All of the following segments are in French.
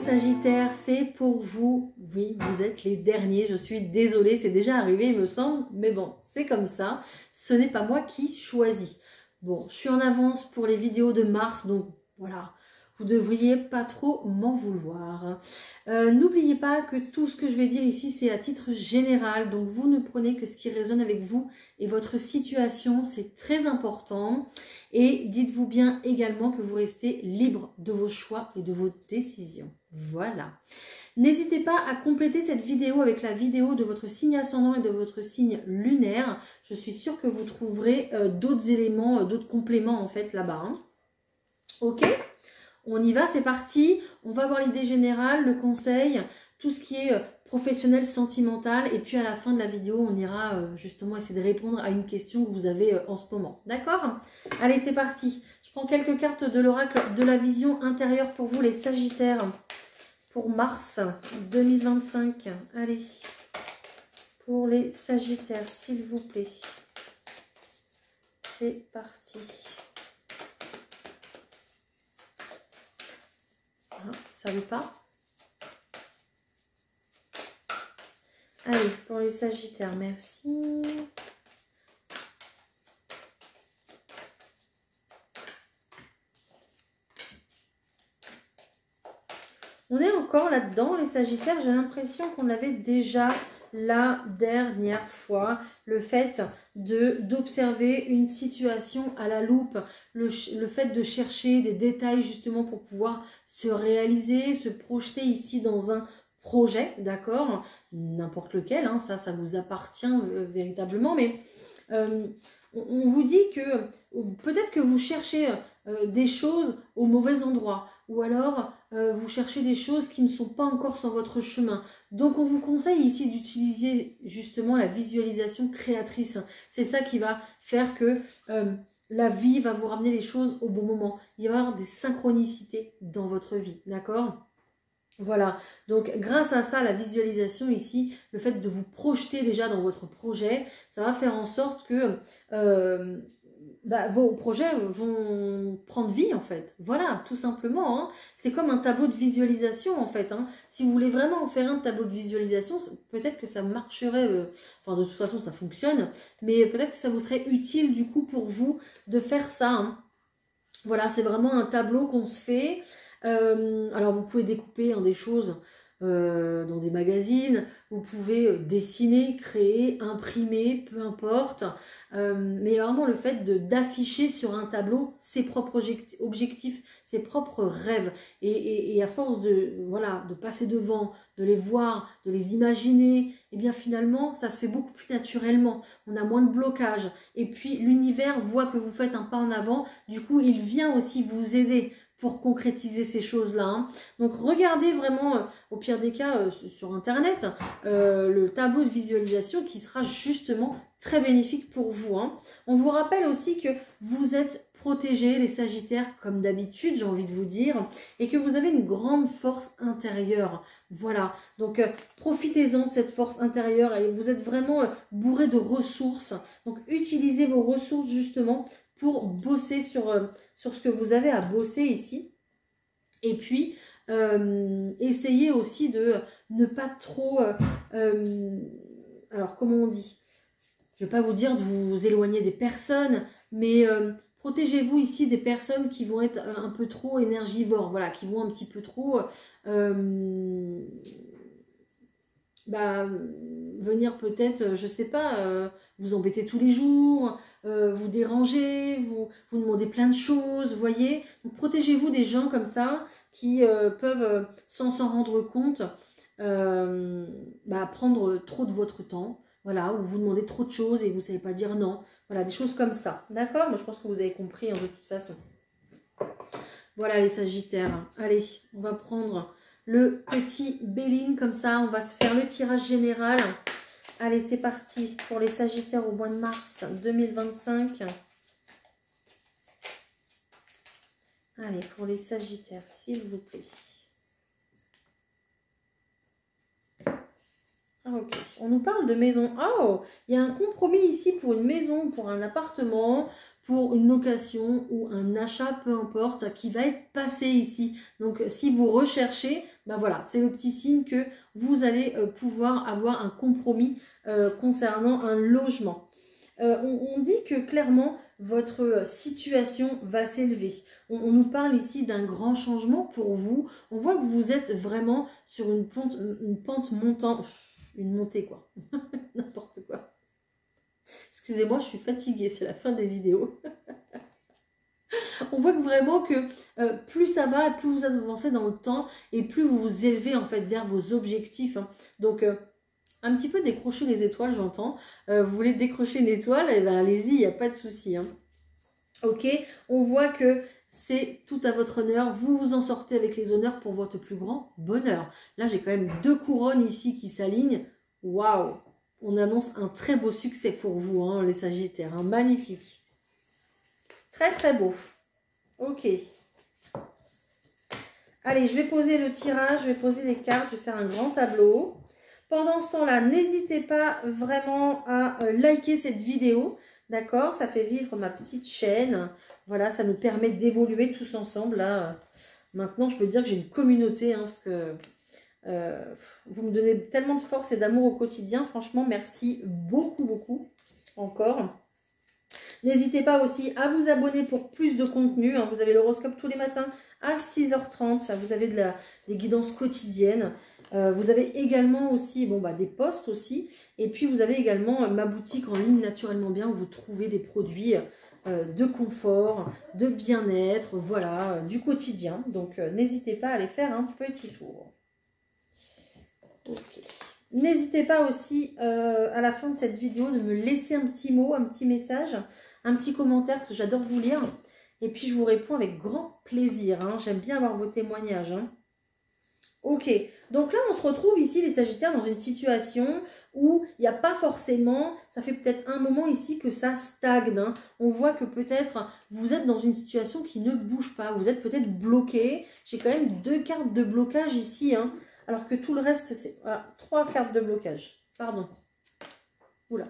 Sagittaires, c'est pour vous. Oui, vous êtes les derniers. Je suis désolée, c'est déjà arrivé, il me semble. Mais bon, c'est comme ça. Ce n'est pas moi qui choisis. Bon, je suis en avance pour les vidéos de mars, donc voilà. Vous ne devriez pas trop m'en vouloir. N'oubliez pas que tout ce que je vais dire ici, c'est à titre général. Donc, vous ne prenez que ce qui résonne avec vous et votre situation. C'est très important. Et dites-vous bien également que vous restez libre de vos choix et de vos décisions. Voilà. N'hésitez pas à compléter cette vidéo avec la vidéo de votre signe ascendant et de votre signe lunaire. Je suis sûre que vous trouverez d'autres éléments, d'autres compléments en fait là-bas. Hein. Ok ? On y va, c'est parti. On va voir l'idée générale, le conseil, tout ce qui est professionnel, sentimental. Et puis à la fin de la vidéo, on ira justement essayer de répondre à une question que vous avez en ce moment. D'accord? Allez, c'est parti. Je prends quelques cartes de l'oracle de la vision intérieure pour vous, les Sagittaires, pour mars 2025. Allez, pour les Sagittaires, s'il vous plaît. C'est parti. Ça veut pas. Allez, pour les Sagittaires, merci. On est encore là-dedans, les Sagittaires. J'ai l'impression qu'on avait déjà la dernière fois le fait d'observer une situation à la loupe, le fait de chercher des détails justement pour pouvoir se réaliser, se projeter ici dans un projet, d'accord, n'importe lequel, hein, ça vous appartient véritablement, mais on vous dit que peut-être que vous cherchez des choses au mauvais endroit, ou alors vous cherchez des choses qui ne sont pas encore sur votre chemin. Donc on vous conseille ici d'utiliser justement la visualisation créatrice. C'est ça qui va faire que la vie va vous ramener les choses au bon moment. Il va y avoir des synchronicités dans votre vie, d'accord ? Voilà, donc grâce à ça, la visualisation ici, le fait de vous projeter déjà dans votre projet, ça va faire en sorte que vos projets vont prendre vie en fait. Voilà, tout simplement. Hein. C'est comme un tableau de visualisation en fait. Hein. Si vous voulez vraiment en faire un tableau de visualisation, peut-être que ça marcherait, enfin de toute façon ça fonctionne, mais peut-être que ça vous serait utile du coup pour vous de faire ça. Hein. Voilà, c'est vraiment un tableau qu'on se fait. Alors vous pouvez découper des choses dans des magazines, vous pouvez dessiner, créer, imprimer, peu importe, mais vraiment le fait d'afficher sur un tableau ses propres objectifs, ses propres rêves, et à force de passer devant, de les voir, de les imaginer, et bien finalement ça se fait beaucoup plus naturellement, on a moins de blocage, et puis l'univers voit que vous faites un pas en avant, du coup il vient aussi vous aider pour concrétiser ces choses-là. Hein. Donc regardez vraiment, au pire des cas, sur Internet, le tableau de visualisation qui sera justement très bénéfique pour vous. Hein. On vous rappelle aussi que vous êtes protégés, les Sagittaires, comme d'habitude, j'ai envie de vous dire, et que vous avez une grande force intérieure. Voilà, donc profitez-en de cette force intérieure, et vous êtes vraiment bourré de ressources. Donc utilisez vos ressources justement pour bosser sur ce que vous avez à bosser ici. Et puis, essayez aussi de ne pas trop... alors, comment on dit? Je ne vais pas vous dire de vous éloigner des personnes, mais protégez-vous ici des personnes qui vont être un peu trop énergivores, voilà, qui vont un petit peu trop... venir peut-être, je sais pas, vous embêter tous les jours, vous déranger, vous demander plein de choses, vous voyez. Donc protégez-vous des gens comme ça qui peuvent, sans s'en rendre compte, prendre trop de votre temps, voilà, ou vous demander trop de choses et vous ne savez pas dire non. Voilà, des choses comme ça, d'accord? Moi je pense que vous avez compris hein, de toute façon. Voilà les Sagittaires, allez, on va prendre... le petit Béline, comme ça, on va se faire le tirage général. Allez, c'est parti pour les Sagittaires au mois de mars 2025. Allez, pour les Sagittaires, s'il vous plaît. Ah, ok. On nous parle de maison. Oh, il y a un compromis ici pour une maison, pour un appartement, pour une location ou un achat, peu importe, qui va être passé ici. Donc, si vous recherchez, ben voilà, c'est le petit signe que vous allez pouvoir avoir un compromis concernant un logement. On dit que clairement, votre situation va s'élever. On nous parle ici d'un grand changement pour vous. On voit que vous êtes vraiment sur une pente montante, une montée quoi, n'importe quoi. Excusez-moi, je suis fatiguée, c'est la fin des vidéos. On voit que vraiment que plus ça va, plus vous avancez dans le temps et plus vous vous élevez en fait vers vos objectifs. Hein. Donc, un petit peu décrocher les étoiles, j'entends. Vous voulez décrocher une étoile, eh ben, allez-y, il n'y a pas de souci. Hein. Ok, on voit que c'est tout à votre honneur. Vous vous en sortez avec les honneurs pour votre plus grand bonheur. Là, j'ai quand même 2 couronnes ici qui s'alignent. Waouh! On annonce un très beau succès pour vous, hein, les Sagittaires. Hein, magnifique. Très, très beau. Ok. Allez, je vais poser le tirage, je vais poser les cartes, je vais faire un grand tableau. Pendant ce temps-là, n'hésitez pas vraiment à liker cette vidéo. D'accord? Ça fait vivre ma petite chaîne. Voilà, ça nous permet d'évoluer tous ensemble. Là. Maintenant, je peux dire que j'ai une communauté, hein, parce que vous me donnez tellement de force et d'amour au quotidien. Franchement, merci beaucoup, beaucoup encore. N'hésitez pas aussi à vous abonner pour plus de contenu. Hein. Vous avez l'horoscope tous les matins à 6h30. Vous avez des guidances quotidiennes. Vous avez également aussi des posts aussi. Et puis, vous avez également ma boutique en ligne Naturellement Bien où vous trouvez des produits de confort, de bien-être, voilà, du quotidien. Donc, n'hésitez pas à aller faire un petit tour. Ok. N'hésitez pas aussi à la fin de cette vidéo de me laisser un petit mot, un petit message, un petit commentaire parce que j'adore vous lire. Et puis je vous réponds avec grand plaisir. Hein. J'aime bien avoir vos témoignages. Hein. Ok, donc là on se retrouve ici les Sagittaires dans une situation où il n'y a pas forcément, ça fait peut-être un moment ici que ça stagne. Hein. On voit que peut-être vous êtes dans une situation qui ne bouge pas. Vous êtes peut-être bloqué. J'ai quand même 2 cartes de blocage ici. Hein. Alors que tout le reste, c'est... Voilà, 3 cartes de blocage. Pardon. Oula.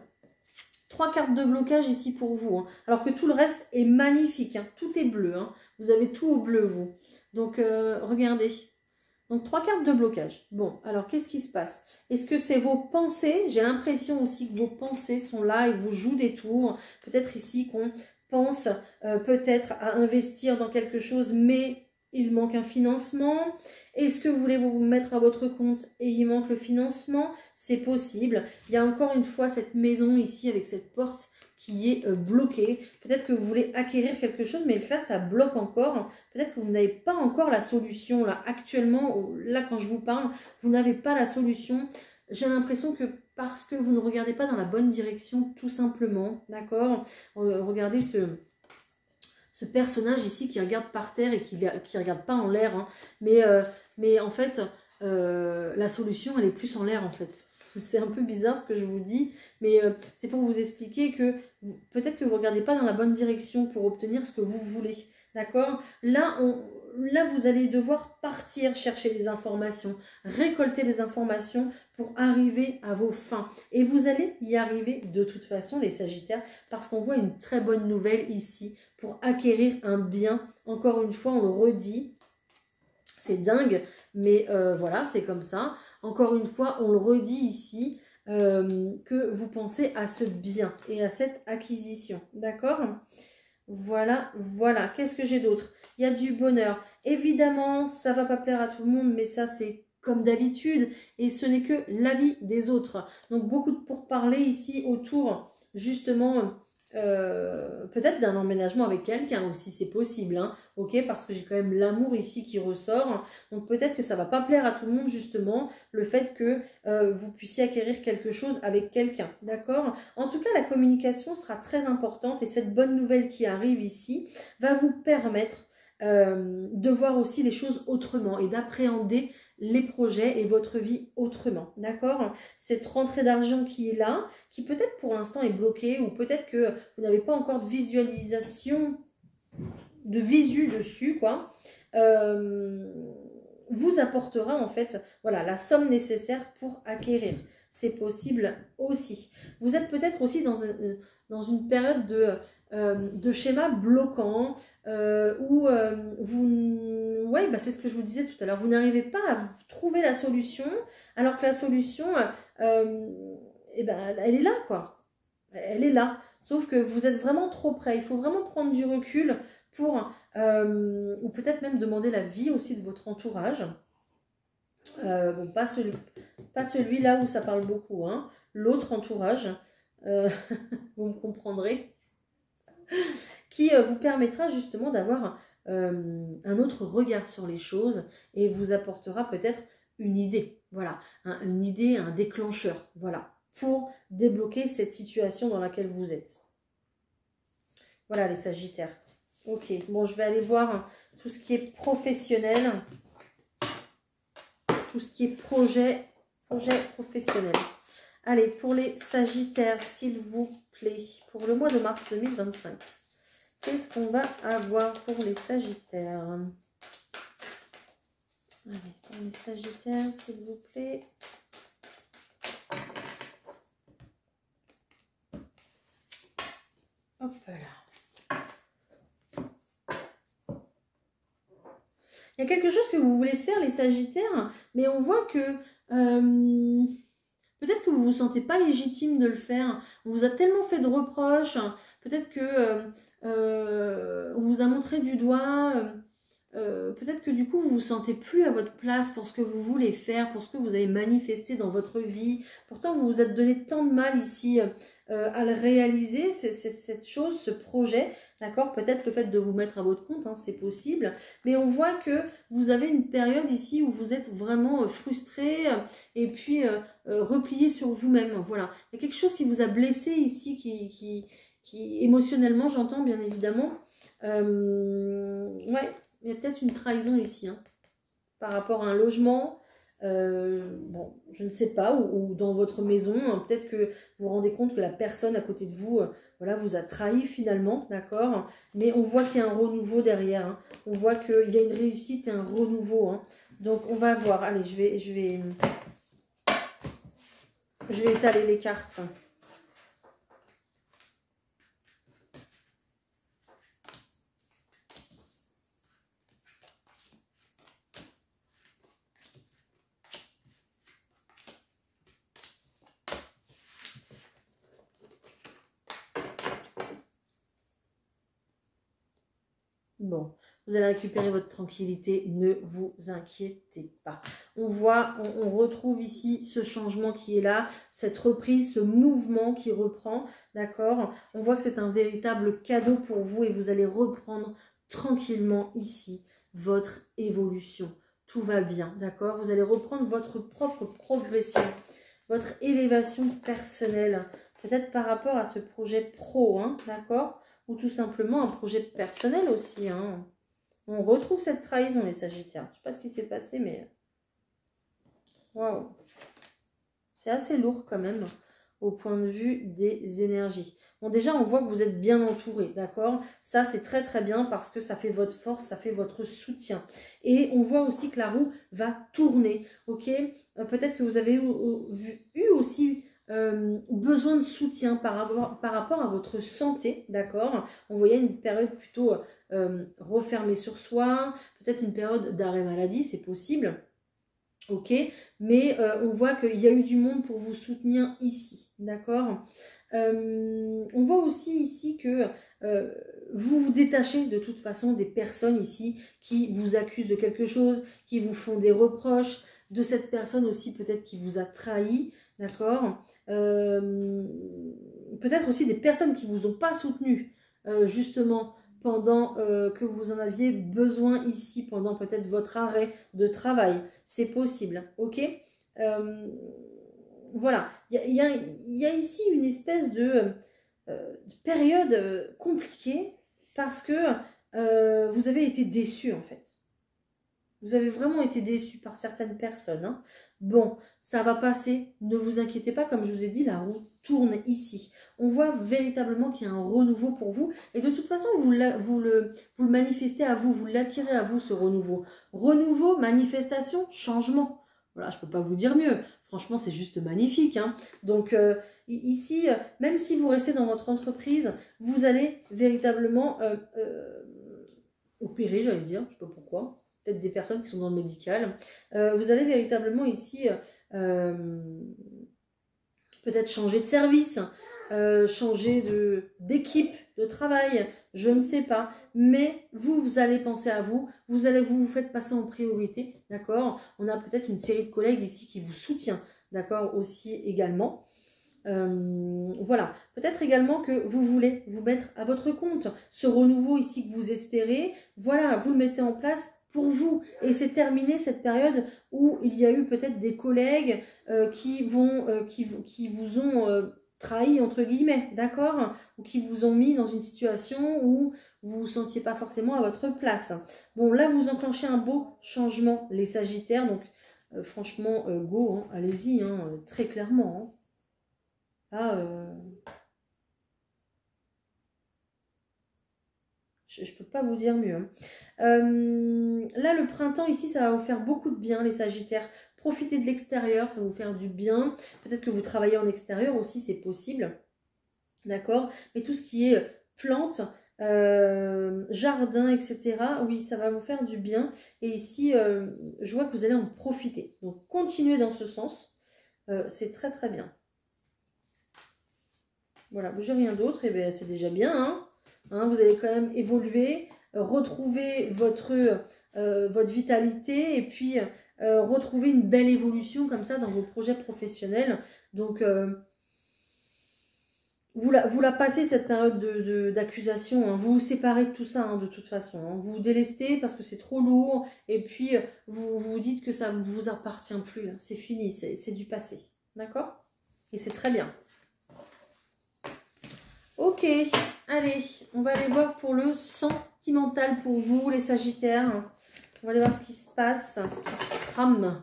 3 cartes de blocage ici pour vous. Hein. Alors que tout le reste est magnifique. Hein. Tout est bleu. Hein. Vous avez tout au bleu, vous. Donc, regardez. Donc, 3 cartes de blocage. Bon, alors, qu'est-ce qui se passe? Est-ce que c'est vos pensées? J'ai l'impression aussi que vos pensées sont là et vous jouent des tours. Peut-être ici qu'on pense peut-être à investir dans quelque chose, mais... il manque un financement. Est-ce que vous voulez vous mettre à votre compte et il manque le financement? C'est possible. Il y a encore une fois cette maison ici avec cette porte qui est bloquée. Peut-être que vous voulez acquérir quelque chose, mais là, ça bloque encore. Peut-être que vous n'avez pas encore la solution. Là, actuellement, là, quand je vous parle, vous n'avez pas la solution. J'ai l'impression que parce que vous ne regardez pas dans la bonne direction, tout simplement. D'accord? Regardez ce personnage ici qui regarde par terre et qui ne regarde pas en l'air. Hein. Mais en fait, la solution, elle est plus en l'air en fait. C'est un peu bizarre ce que je vous dis, mais c'est pour vous expliquer que peut-être que vous ne regardez pas dans la bonne direction pour obtenir ce que vous voulez. D'accord? Là, vous allez devoir partir chercher des informations, récolter des informations pour arriver à vos fins. Et vous allez y arriver de toute façon, les Sagittaires, parce qu'on voit une très bonne nouvelle ici pour acquérir un bien. Encore une fois, on le redit, c'est dingue, mais voilà, c'est comme ça. Encore une fois, on le redit ici, que vous pensez à ce bien et à cette acquisition. D'accord ? Voilà, voilà. Qu'est-ce que j'ai d'autre? Il y a du bonheur. Évidemment, ça va pas plaire à tout le monde, mais ça, c'est comme d'habitude. Et ce n'est que l'avis des autres. Donc, beaucoup de pourparlers ici autour, justement, peut-être d'un emménagement avec quelqu'un aussi, c'est possible. Hein, ok, parce que j'ai quand même l'amour ici qui ressort. Donc, peut-être que ça va pas plaire à tout le monde, justement, le fait que vous puissiez acquérir quelque chose avec quelqu'un. D'accord? En tout cas, la communication sera très importante et cette bonne nouvelle qui arrive ici va vous permettre de voir aussi les choses autrement et d'appréhender les projets et votre vie autrement, d'accord? Cette rentrée d'argent qui est là, qui peut-être pour l'instant est bloquée ou peut-être que vous n'avez pas encore de visualisation, de visu dessus, quoi, vous apportera en fait, voilà, la somme nécessaire pour acquérir c'est possible aussi. Vous êtes peut-être aussi dans une période de schéma bloquant où ouais, bah c'est ce que je vous disais tout à l'heure, vous n'arrivez pas à trouver la solution, alors que la solution, eh ben, elle est là, quoi. Elle est là. Sauf que vous êtes vraiment trop près. Il faut vraiment prendre du recul pour, ou peut-être même demander l'avis aussi de votre entourage. Bon, pas celui-là où ça parle beaucoup, hein. L'autre entourage, vous me comprendrez, qui vous permettra justement d'avoir un autre regard sur les choses et vous apportera peut-être une idée, voilà, une idée, un déclencheur, voilà, pour débloquer cette situation dans laquelle vous êtes. Voilà les Sagittaires. Ok, bon, je vais aller voir tout ce qui est professionnel, tout ce qui est projet professionnel. Allez, pour les Sagittaires, s'il vous plaît, pour le mois de mars 2025, qu'est-ce qu'on va avoir pour les Sagittaires? Allez, pour les Sagittaires, s'il vous plaît. Hop là. Il y a quelque chose que vous voulez faire, les Sagittaires, mais on voit que peut-être que vous ne vous sentez pas légitime de le faire. On vous a tellement fait de reproches. Peut-être que on vous a montré du doigt. Peut-être que du coup, vous ne vous sentez plus à votre place pour ce que vous voulez faire, pour ce que vous avez manifesté dans votre vie. Pourtant, vous vous êtes donné tant de mal ici à le réaliser, cette chose, ce projet. D'accord? Peut-être le fait de vous mettre à votre compte, hein, c'est possible. Mais on voit que vous avez une période ici où vous êtes vraiment frustré et puis replié sur vous-même. Voilà. Il y a quelque chose qui vous a blessé ici, qui émotionnellement, j'entends bien évidemment. Ouais. Il y a peut-être une trahison ici, hein, par rapport à un logement, bon, je ne sais pas, ou dans votre maison, hein, peut-être que vous vous rendez compte que la personne à côté de vous, voilà, vous a trahi finalement, d'accord, mais on voit qu'il y a un renouveau derrière, hein, on voit qu'il y a une réussite et un renouveau, hein, donc on va voir, allez, je vais étaler les cartes. Bon, vous allez récupérer votre tranquillité, ne vous inquiétez pas. On voit, on retrouve ici ce changement qui est là, cette reprise, ce mouvement qui reprend, d'accord? On voit que c'est un véritable cadeau pour vous et vous allez reprendre tranquillement ici votre évolution. Tout va bien, d'accord? Vous allez reprendre votre propre progression, votre élévation personnelle, peut-être par rapport à ce projet pro, hein, d'accord? Ou tout simplement un projet personnel aussi. Hein. On retrouve cette trahison, les Sagittaires. Je ne sais pas ce qui s'est passé, mais... Waouh. C'est assez lourd quand même, au point de vue des énergies. Bon, déjà, on voit que vous êtes bien entouré, d'accord? Ça, c'est très très bien parce que ça fait votre force, ça fait votre soutien. Et on voit aussi que la roue va tourner, ok? Peut-être que vous avez eu aussi... besoin de soutien par rapport à votre santé, d'accord? On voyait une période plutôt refermée sur soi, peut-être une période d'arrêt maladie, c'est possible, ok? Mais on voit qu'il y a eu du monde pour vous soutenir ici, d'accord? On voit aussi ici que vous vous détachez de toute façon des personnes ici qui vous accusent de quelque chose, qui vous font des reproches, de cette personne aussi peut-être qui vous a trahi, d'accord? Peut-être aussi des personnes qui ne vous ont pas soutenu justement pendant que vous en aviez besoin ici, pendant peut-être votre arrêt de travail. C'est possible, ok? Voilà, il y a ici une espèce de période compliquée parce que vous avez été déçu en fait. Vous avez vraiment été déçu par certaines personnes. Hein. Bon, ça va passer. Ne vous inquiétez pas, comme je vous ai dit, la roue tourne ici. On voit véritablement qu'il y a un renouveau pour vous. Et de toute façon, vous le manifestez à vous, vous l'attirez à vous, ce renouveau. Renouveau, manifestation, changement. Voilà, je peux pas vous dire mieux. Franchement, c'est juste magnifique, hein. Donc, ici, même si vous restez dans votre entreprise, vous allez véritablement opérer, j'allais dire, je sais pas pourquoi. Peut-être des personnes qui sont dans le médical. Vous allez véritablement ici peut-être changer de service, changer d'équipe de travail, je ne sais pas. Mais vous allez penser à vous, vous faites passer en priorité, d'accord? On a peut-être une série de collègues ici qui vous soutient, d'accord, aussi également. Voilà, peut-être également que vous voulez vous mettre à votre compte. Ce renouveau ici que vous espérez, voilà, vous le mettez en place pour vous. Et c'est terminé cette période où il y a eu peut-être des collègues qui vous ont trahi, entre guillemets, d'accord? Ou qui vous ont mis dans une situation où vous vous sentiez pas forcément à votre place. Bon, là, vous enclenchez un beau changement, les Sagittaires. Donc, franchement, go, hein, allez-y, hein, très clairement, hein. Ah, je ne peux pas vous dire mieux, hein. Là, le printemps, ici, ça va vous faire beaucoup de bien, les Sagittaires. Profitez de l'extérieur, ça va vous faire du bien. Peut-être que vous travaillez en extérieur aussi, c'est possible. D'accord? Mais tout ce qui est plantes, jardin, etc., oui, ça va vous faire du bien. Et ici, je vois que vous allez en profiter. Donc, continuez dans ce sens. C'est très, très bien. Voilà, j'ai rien d'autre, et bien c'est déjà bien, hein. Hein, vous allez quand même évoluer, retrouver votre vitalité, et puis retrouver une belle évolution comme ça dans vos projets professionnels. Donc, vous la passez cette période d'accusation, hein. Vous vous séparez de tout ça, hein, de toute façon, hein. Vous vous délestez parce que c'est trop lourd, et puis vous vous dites que ça ne vous appartient plus, hein. C'est fini, c'est du passé. D'accord? Et c'est très bien. Ok, allez, on va aller voir pour le sentimental pour vous, les Sagittaires. On va aller voir ce qui se passe, ce qui se trame.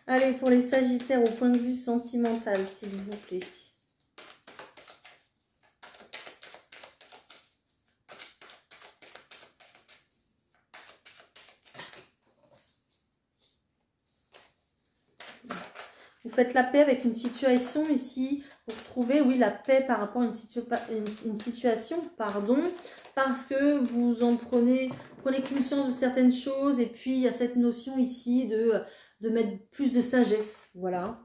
Allez, pour les Sagittaires, au point de vue sentimental, s'il vous plaît. Vous faites la paix avec une situation ici. Vous retrouvez, oui, la paix par rapport à une situation, pardon, parce que vous en prenez conscience de certaines choses. Et puis, il y a cette notion ici de mettre plus de sagesse, voilà.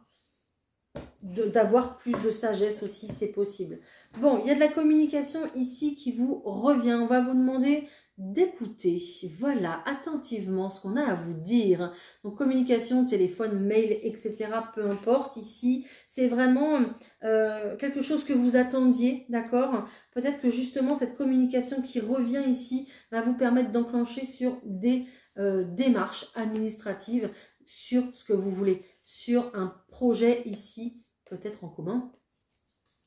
D'avoir plus de sagesse aussi, c'est possible. Bon, il y a de la communication ici qui vous revient. On va vous demander d'écouter, voilà, attentivement ce qu'on a à vous dire. Donc, communication, téléphone, mail, etc., peu importe. Ici, c'est vraiment quelque chose que vous attendiez, d'accord? Peut-être que justement, cette communication qui revient ici va vous permettre d'enclencher sur des démarches administratives sur ce que vous voulez, sur un projet ici, peut-être en commun,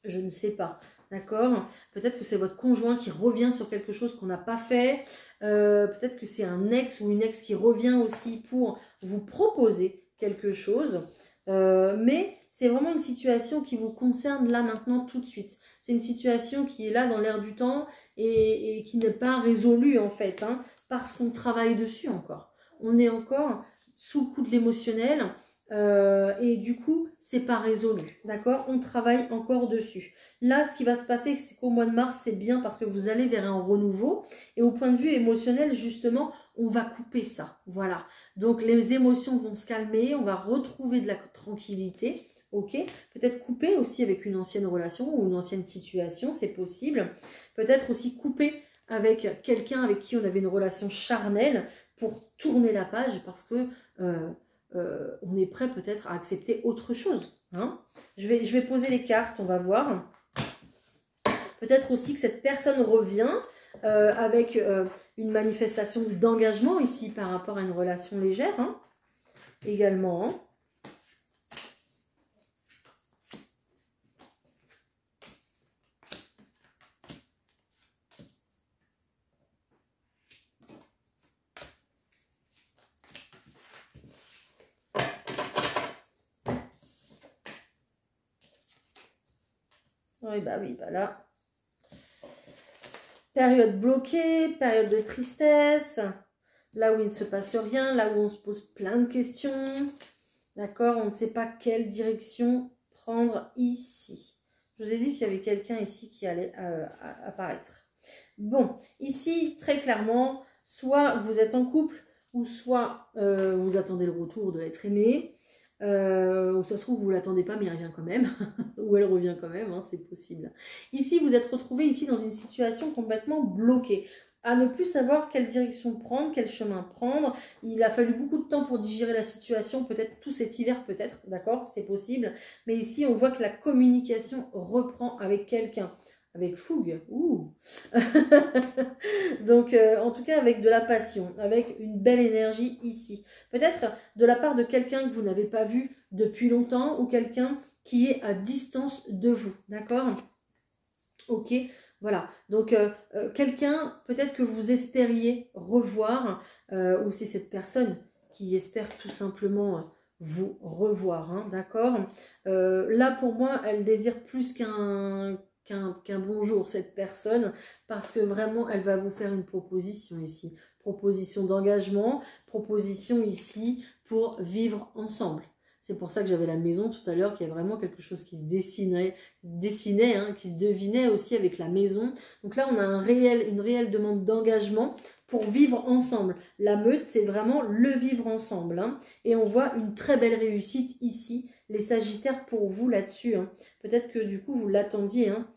je ne sais pas, d'accord? Peut-être que c'est votre conjoint qui revient sur quelque chose qu'on n'a pas fait, peut-être que c'est un ex ou une ex qui revient aussi pour vous proposer quelque chose, mais c'est vraiment une situation qui vous concerne là maintenant tout de suite. C'est une situation qui est là dans l'air du temps et qui n'est pas résolue en fait, hein, parce qu'on travaille dessus encore. On est encore sous le coup de l'émotionnel, et du coup, c'est pas résolu, d'accord? On travaille encore dessus. Là, ce qui va se passer, c'est qu'au mois de mars, c'est bien parce que vous allez vers un renouveau. Et au point de vue émotionnel, justement, on va couper ça, voilà. Donc, les émotions vont se calmer, on va retrouver de la tranquillité, ok? Peut-être couper aussi avec une ancienne relation ou une ancienne situation, c'est possible. Peut-être aussi couper avec quelqu'un avec qui on avait une relation charnelle pour tourner la page parce que on est prêt peut-être à accepter autre chose, hein. Je vais poser les cartes, on va voir. Peut-être aussi que cette personne revient avec une manifestation d'engagement ici par rapport à une relation légère, hein, également, hein. Oui, bah là. Période bloquée, période de tristesse. là où il ne se passe rien, là où on se pose plein de questions. D'accord, on ne sait pas quelle direction prendre ici. Je vous ai dit qu'il y avait quelqu'un ici qui allait apparaître. Bon, ici, très clairement, soit vous êtes en couple, ou soit vous attendez le retour de l'être aimé, ou ça se trouve, vous ne l'attendez pas, mais il revient quand même, ou elle revient quand même, hein, c'est possible. Ici, vous êtes retrouvé ici dans une situation complètement bloquée, à ne plus savoir quelle direction prendre, quel chemin prendre. Il a fallu beaucoup de temps pour digérer la situation, peut-être tout cet hiver, peut-être, d'accord, c'est possible. Mais ici, on voit que la communication reprend avec quelqu'un. Avec fougue, ouh. Donc, en tout cas, avec de la passion, avec une belle énergie ici. Peut-être de la part de quelqu'un que vous n'avez pas vu depuis longtemps ou quelqu'un qui est à distance de vous, d'accord? Ok, voilà. Donc, quelqu'un peut-être que vous espériez revoir, ou c'est cette personne qui espère tout simplement vous revoir, hein, d'accord? Là, pour moi, elle désire plus qu'un bonjour, cette personne, parce que vraiment, elle va vous faire une proposition ici. Proposition d'engagement, proposition ici pour vivre ensemble. C'est pour ça que j'avais la maison tout à l'heure, qu'il y a vraiment quelque chose qui se dessinait, hein, qui se devinait aussi avec la maison. Donc là, on a une réelle demande d'engagement pour vivre ensemble. La meute, c'est vraiment le vivre ensemble, hein. Et on voit une très belle réussite ici, les Sagittaires, pour vous là-dessus, hein. Peut-être que du coup, vous l'attendiez, hein,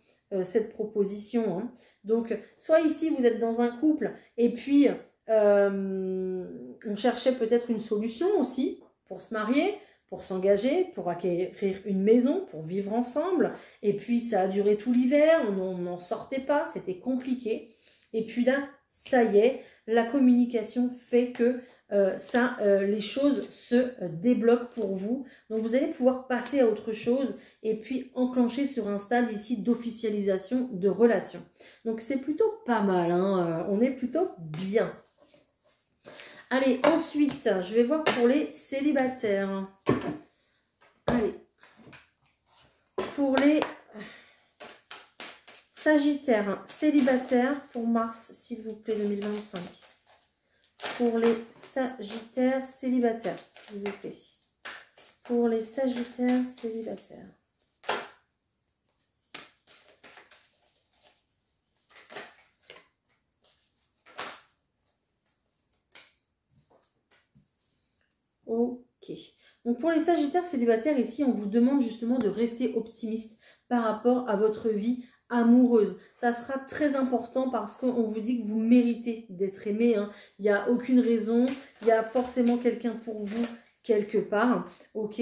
cette proposition, hein. Donc, soit ici, vous êtes dans un couple, et puis, on cherchait peut-être une solution aussi pour se marier, pour s'engager, pour acquérir une maison, pour vivre ensemble. Et puis, ça a duré tout l'hiver, on n'en sortait pas, c'était compliqué. Et puis là, ça y est, la communication fait que les choses se débloquent pour vous. Donc, vous allez pouvoir passer à autre chose et puis enclencher sur un stade ici d'officialisation de relation. Donc, c'est plutôt pas mal, hein, on est plutôt bien. Allez, ensuite, je vais voir pour les célibataires. Allez. Pour les Sagittaires célibataires, pour mars, s'il vous plaît, 2025. Pour les Sagittaires célibataires, s'il vous plaît. Pour les Sagittaires célibataires. Ok. Donc pour les Sagittaires célibataires, ici, on vous demande justement de rester optimiste par rapport à votre vie amoureuse. Ça sera très important parce qu'on vous dit que vous méritez d'être aimé, hein. Il n'y a aucune raison, il y a forcément quelqu'un pour vous quelque part. Ok.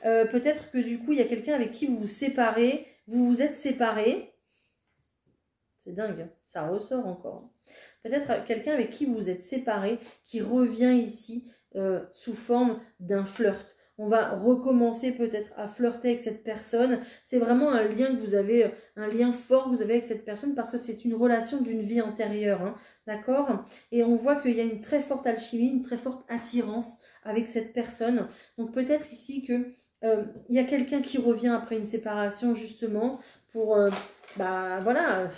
Peut-être que du coup, il y a quelqu'un avec qui vous vous séparez, vous vous êtes séparés. C'est dingue, hein, ça ressort encore. Peut-être quelqu'un avec qui vous vous êtes séparés, qui revient ici sous forme d'un flirt. On va recommencer peut-être à flirter avec cette personne. C'est vraiment un lien que vous avez, un lien fort que vous avez avec cette personne parce que c'est une relation d'une vie antérieure, hein, d'accord? Et on voit qu'il y a une très forte alchimie, une très forte attirance avec cette personne. Donc peut-être ici que il y a quelqu'un qui revient après une séparation justement pour, voilà,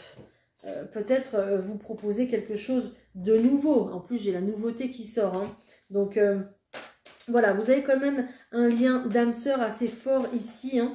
peut-être vous proposer quelque chose de nouveau. En plus, j'ai la nouveauté qui sort, hein. Donc, voilà, vous avez quand même un lien d'âme-sœur assez fort ici, hein,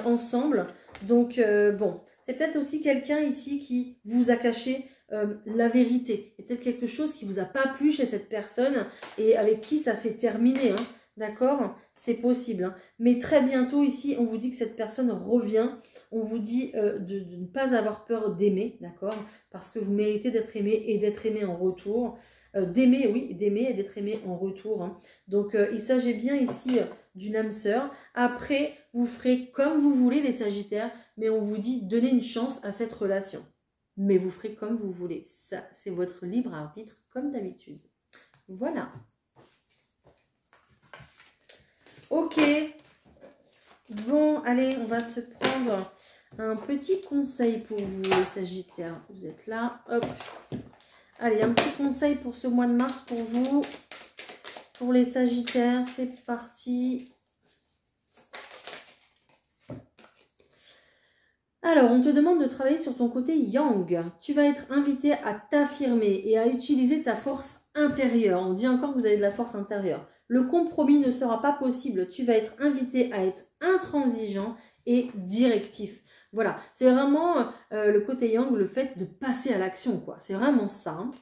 ensemble. Donc, bon, c'est peut-être aussi quelqu'un ici qui vous a caché la vérité. Il y a peut-être quelque chose qui ne vous a pas plu chez cette personne et avec qui ça s'est terminé, hein. D'accord? C'est possible, hein. Mais très bientôt ici, on vous dit que cette personne revient. On vous dit de ne pas avoir peur d'aimer, d'accord? Parce que vous méritez d'être aimé et d'être aimé en retour. D'aimer, oui, d'aimer et d'être aimé en retour, hein. Donc, il s'agit bien ici d'une âme sœur. Après, vous ferez comme vous voulez les Sagittaires, mais on vous dit donnez une chance à cette relation. Mais vous ferez comme vous voulez. Ça, c'est votre libre arbitre, comme d'habitude. Voilà. Ok. Bon, allez, on va se prendre un petit conseil pour vous, les Sagittaires. Vous êtes là, hop. Allez, un petit conseil pour ce mois de mars pour vous. Pour les Sagittaires, c'est parti. Alors, on te demande de travailler sur ton côté yang. Tu vas être invité à t'affirmer et à utiliser ta force intérieure. On dit encore que vous avez de la force intérieure. Le compromis ne sera pas possible. Tu vas être invité à être intransigeant et directif. Voilà, c'est vraiment le côté yang, le fait de passer à l'action, quoi. C'est vraiment ça. Hein.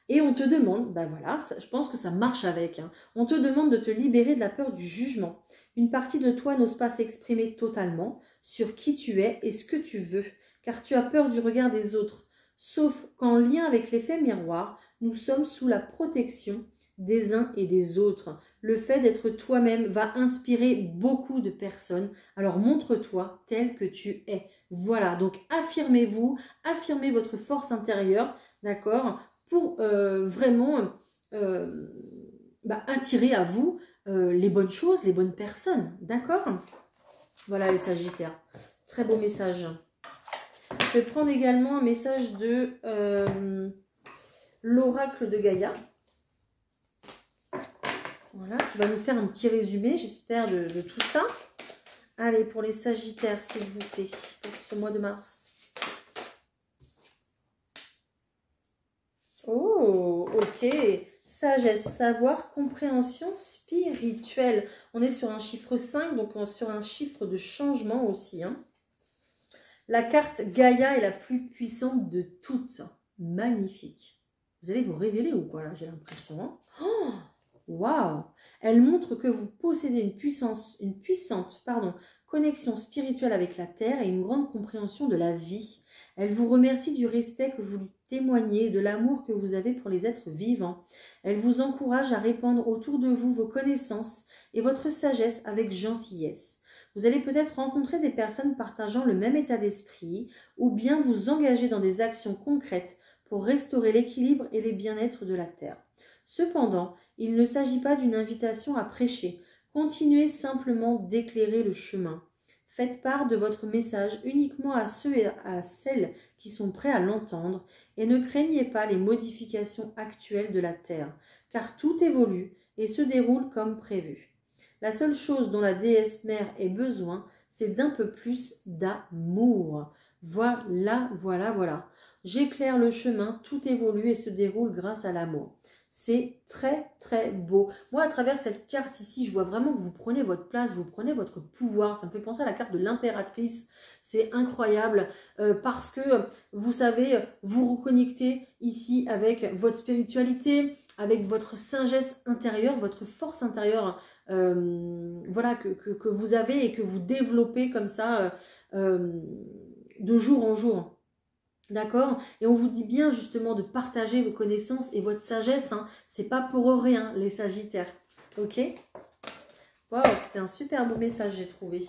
Et on te demande, ben voilà, ça, je pense que ça marche avec. Hein. On te demande de te libérer de la peur du jugement. Une partie de toi n'ose pas s'exprimer totalement sur qui tu es et ce que tu veux, car tu as peur du regard des autres. Sauf qu'en lien avec l'effet miroir, nous sommes sous la protection des uns et des autres. Le fait d'être toi-même va inspirer beaucoup de personnes. Alors montre-toi tel que tu es. Voilà, donc affirmez-vous, affirmez votre force intérieure, d'accord, pour vraiment attirer à vous les bonnes choses, les bonnes personnes, d'accord? Voilà les Sagittaires. Très beau message. Je vais prendre également un message de l'oracle de Gaïa. Voilà, qui va nous faire un petit résumé, j'espère, de tout ça. Allez, pour les Sagittaires, s'il vous plaît, pour ce mois de mars. Oh, ok. Sagesse, savoir, compréhension spirituelle. On est sur un chiffre 5, donc sur un chiffre de changement aussi. Hein. La carte Gaïa est la plus puissante de toutes. Magnifique. Vous allez vous révéler ou quoi là, j'ai l'impression. Hein. Oh, waouh! Elle montre que vous possédez une puissante connexion spirituelle avec la Terre et une grande compréhension de la vie. Elle vous remercie du respect que vous lui témoignez et de l'amour que vous avez pour les êtres vivants. Elle vous encourage à répandre autour de vous vos connaissances et votre sagesse avec gentillesse. Vous allez peut-être rencontrer des personnes partageant le même état d'esprit ou bien vous engager dans des actions concrètes pour restaurer l'équilibre et le bien-être de la Terre. Cependant, il ne s'agit pas d'une invitation à prêcher. Continuez simplement d'éclairer le chemin. Faites part de votre message uniquement à ceux et à celles qui sont prêts à l'entendre et ne craignez pas les modifications actuelles de la Terre, car tout évolue et se déroule comme prévu. La seule chose dont la déesse mère ait besoin, c'est d'un peu plus d'amour. Voilà, voilà, voilà. J'éclaire le chemin, tout évolue et se déroule grâce à l'amour. C'est très très beau. Moi, à travers cette carte ici, je vois vraiment que vous prenez votre place, vous prenez votre pouvoir. Ça me fait penser à la carte de l'impératrice. C'est incroyable parce que, vous savez, vous reconnectez ici avec votre spiritualité, avec votre sagesse intérieure, votre force intérieure voilà, que vous avez et que vous développez comme ça de jour en jour. D'accord? Et on vous dit bien justement de partager vos connaissances et votre sagesse. Hein. C'est pas pour rien, les Sagittaires. Ok? Waouh, c'était un super beau message, j'ai trouvé.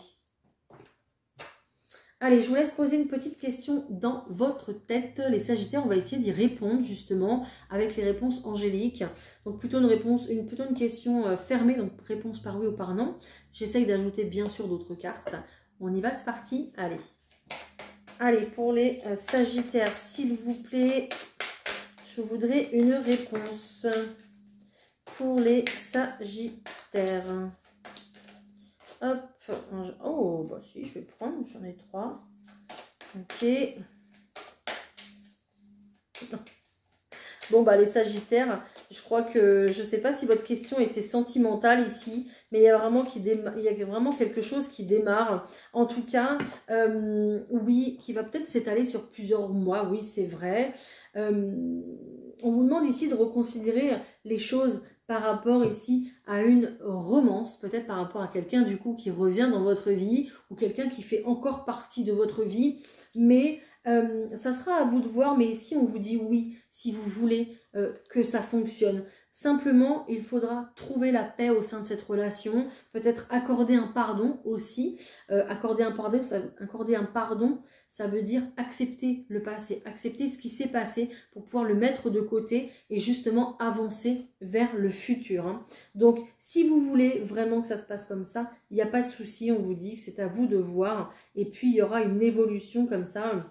Allez, je vous laisse poser une petite question dans votre tête. Les Sagittaires, on va essayer d'y répondre justement avec les réponses angéliques. Donc plutôt une question fermée, donc réponse par oui ou par non. J'essaye d'ajouter bien sûr d'autres cartes. On y va, c'est parti. Allez. Allez, pour les Sagittaires, s'il vous plaît, je voudrais une réponse pour les Sagittaires. Hop. Oh, bah si, je vais prendre, j'en ai 3. Ok. Bon, bah les Sagittaires, je crois que, je ne sais pas si votre question était sentimentale ici, mais il y a vraiment quelque chose qui démarre. En tout cas, oui, qui va peut-être s'étaler sur plusieurs mois, oui, c'est vrai. On vous demande ici de reconsidérer les choses par rapport ici à une romance, peut-être par rapport à quelqu'un du coup qui revient dans votre vie ou quelqu'un qui fait encore partie de votre vie, mais ça sera à vous de voir, mais ici on vous dit oui, si vous voulez que ça fonctionne. Simplement, il faudra trouver la paix au sein de cette relation, peut-être accorder un pardon aussi. Accorder un pardon, ça veut dire accepter le passé, accepter ce qui s'est passé pour pouvoir le mettre de côté et justement avancer vers le futur. Hein. Donc, si vous voulez vraiment que ça se passe comme ça, il n'y a pas de souci, on vous dit que c'est à vous de voir. Et puis, il y aura une évolution comme ça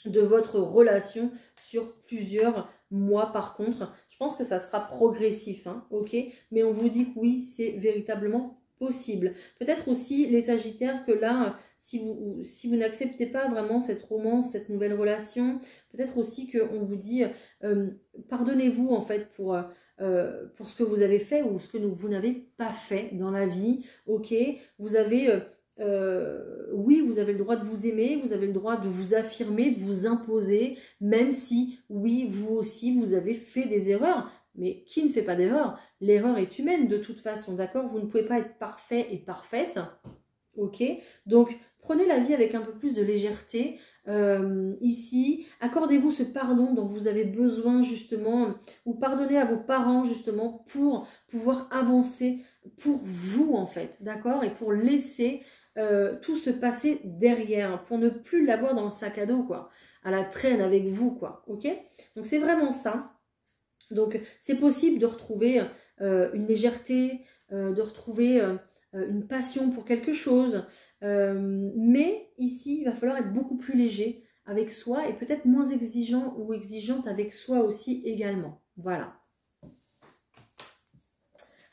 de votre relation sur plusieurs mois. Par contre, je pense que ça sera progressif, hein, ok, mais on vous dit que oui, c'est véritablement possible. Peut-être aussi les Sagittaires que là, si vous n'acceptez pas vraiment cette romance, cette nouvelle relation, peut-être aussi qu'on vous dit pardonnez-vous en fait pour ce que vous avez fait ou ce que vous n'avez pas fait dans la vie. Ok, vous avez oui, vous avez le droit de vous aimer, vous avez le droit de vous affirmer, de vous imposer, même si, oui, vous aussi, vous avez fait des erreurs. Mais qui ne fait pas d'erreur? L'erreur est humaine de toute façon, d'accord? Vous ne pouvez pas être parfait et parfaite, ok? Donc, prenez la vie avec un peu plus de légèreté. Ici, accordez-vous ce pardon dont vous avez besoin justement, ou pardonnez à vos parents justement pour pouvoir avancer pour vous en fait, d'accord? Et pour laisser tout se passer derrière, pour ne plus l'avoir dans le sac à dos, quoi, à la traîne avec vous, quoi, ok? Donc c'est vraiment ça. Donc c'est possible de retrouver une légèreté, de retrouver une passion pour quelque chose, mais ici il va falloir être beaucoup plus léger avec soi et peut-être moins exigeant ou exigeante avec soi aussi également. Voilà.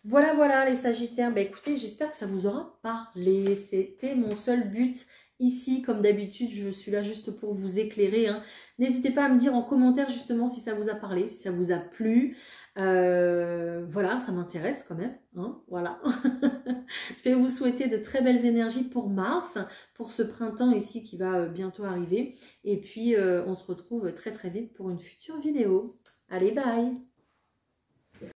Voilà, voilà les Sagittaires. Bah, écoutez, j'espère que ça vous aura parlé. C'était mon seul but ici. Comme d'habitude, je suis là juste pour vous éclairer, hein. N'hésitez pas à me dire en commentaire justement si ça vous a parlé, si ça vous a plu. Voilà, ça m'intéresse quand même, hein, voilà. Je vais vous souhaiter de très belles énergies pour Mars, pour ce printemps ici qui va bientôt arriver. Et puis, on se retrouve très très vite pour une future vidéo. Allez, bye!